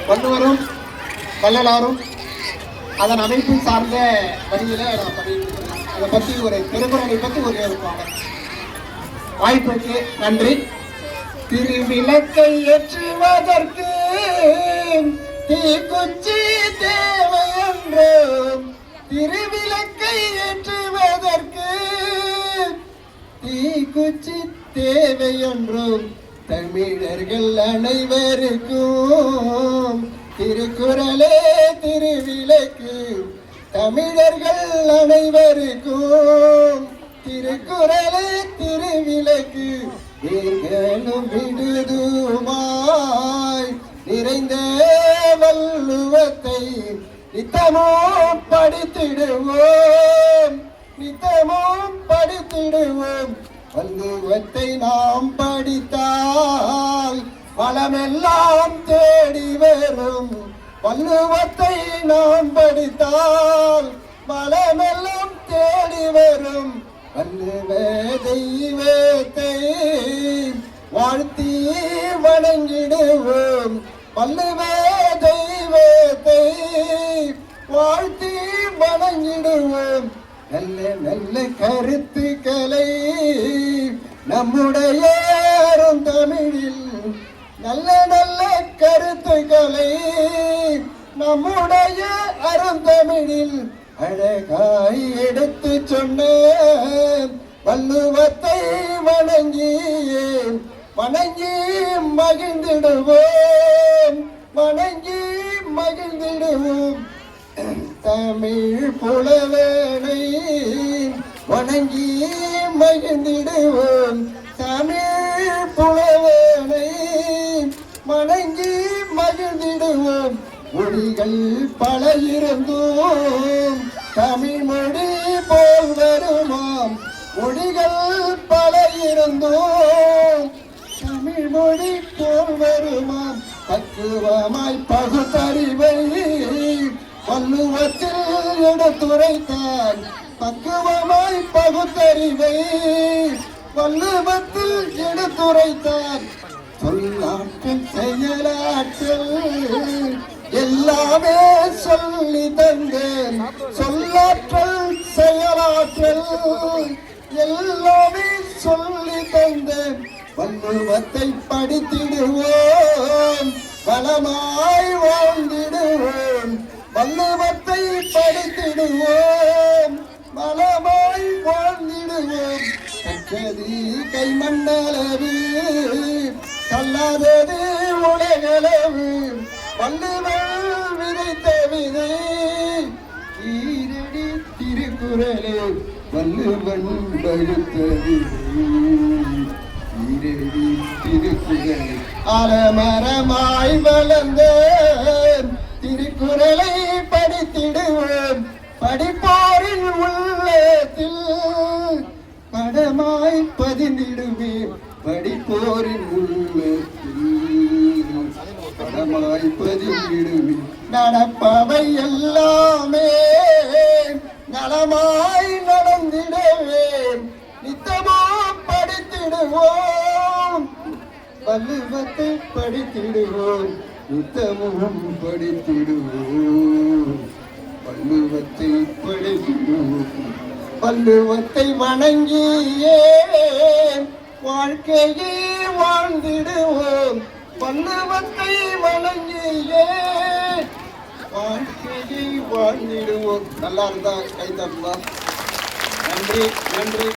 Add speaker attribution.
Speaker 1: வள்ளுவரும் வள்ளலாரும் அதன் அமைப்பு சார்ந்த வழியில நான் பதிவிட்டிருக்கிறேன். அதை பற்றி ஒரு திருக்குறளை பற்றி ஒரு வாய்ப்புக்கு நன்றி. திருவிளக்கை ஏற்றுவதற்கு தீக்குச்சி தேவையென்றோம். திருவிளக்கை ஏற்றுவதற்கு தீக்குச்சி தேவையென்றோம். தமிழர்கள் அனைவருக்கும் திருக்குறளே திருவிளக்கு. தமிழர்கள் அனைவருக்கும் திருக்குறளே திருவிளக்கு. நீர்களும் விடுதுமாய் நிறைந்த வள்ளுவத்தை நித்தமும் படித்திடுவோம். நித்தமும் படித்திடுவோம். வள்ளுவத்தை நாம் படித்தால் வளமெல்லாம் தேடி வரும். வள்ளுவத்தை நாம் படித்தால் வளமெல்லாம் தேடி வரும். வள்ளுவ தெய்வத்தை வாழ்த்தி வணங்கிடுவோம். வள்ளுவ தெய்வத்தை வாழ்த்தி வணங்கிடுவோம். நல்ல நல்ல கருத்துக்களை நம்முடைய தமிழில் நல்ல நல்ல கருத்துக்களை நம்முடைய அருந்தமிழில் அழகாய் எடுத்து சொன்ன வள்ளுவத்தை வணங்கி மகிழ்ந்திடுவோம். வணங்கி மகிழ்ந்திடுவோம். தமிழ் புலவனை வணங்கி மகிழ்ந்திடுவோம். தமிழ் புலவனை வணங்கி மகிழ்ந்திடுவோம். மொழிகள் பல இருந்தோம் தமிழ் மொழி போல் வருமாம். மொழிகள் பல இருந்தோம் தமிழ் மொழி போல் வருமாம். பக்குவமாய் பகுத்தறிவை வள்ளுவத்தில் எடுத்துரைத்தார். பக்குவமாய் பகுத்தறிவை வள்ளுவத்தில் எடுத்துரைத்தார். சொல்லாற்றல் செயலாற்றல் எல்லாமே சொல்லி தந்தேன். சொல்லாற்றல் செயலாற்றல் எல்லாமே சொல்லி தந்தேன். வள்ளுவத்தை படித்திடுவோம். வளமாய் வாழ்ந்திடுவோம். வள்ளுவத்தை படித்திடுவோம். வளமாய் வாழ்ந்திடுவோம். கற்றது கைமண்ணளவு கல்லாதது உலகளவு. வள்ளுவர் விதைத்த விதை ஈரடி திருக்குறளே வள்ளுவன் பகுத்தது. ஈரடி திருக்குறளே ஆலமரமாய் வளர்ந்த திருக்குறளை படித்திடுவோம். படிப்போரின் உள்ளத்தில் படமாய் பதிந்திடுவேன். படிப்போரின் உள்ளத்தில் படமாய் பதிந்திடுவேன். நடப்பவை எல்லாமே நலமாய் நடந்திடுவேன். நித்தமோ படித்திடுவோம். வள்ளுவத்தை படித்திடுவோம். நித்தமும் படித்திடுவோம். வள்ளுவத்தை படித்திடுவோம். வள்ளுவத்தை வணங்கியே வாழ்க்கையை வாழ்ந்திடுவோம். வள்ளுவத்தை வணங்கியே வாழ்க்கையை வாழ்ந்திடுவோம். நல்லா இருந்தா கை தட்டலாம். நன்றி நன்றி.